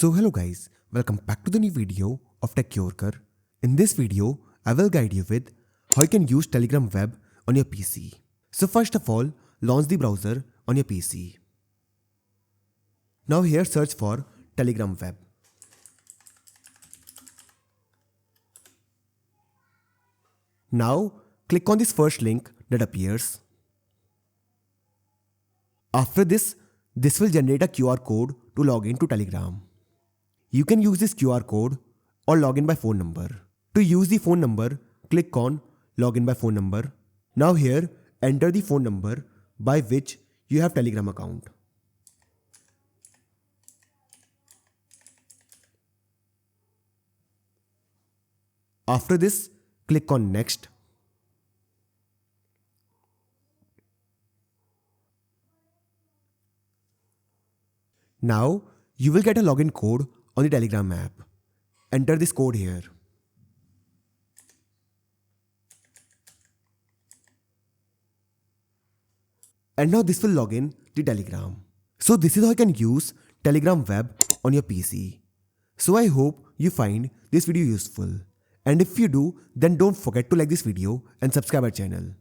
So hello guys, welcome back to the new video of Tech Yorker. In this video, I will guide you with how you can use Telegram web on your PC. So first of all, launch the browser on your PC. Now here search for Telegram web. Now click on this first link that appears. After this will generate a QR code to log in to Telegram. You can use this QR code or log in by phone number. To use the phone number, click on login by phone number. Now here, enter the phone number by which you have Telegram account. After this, click on next. Now, you will get a login code on the Telegram app. Enter this code here. And now this will log in the Telegram. So this is how you can use Telegram web on your PC. So I hope you find this video useful. And if you do, then don't forget to like this video and subscribe our channel.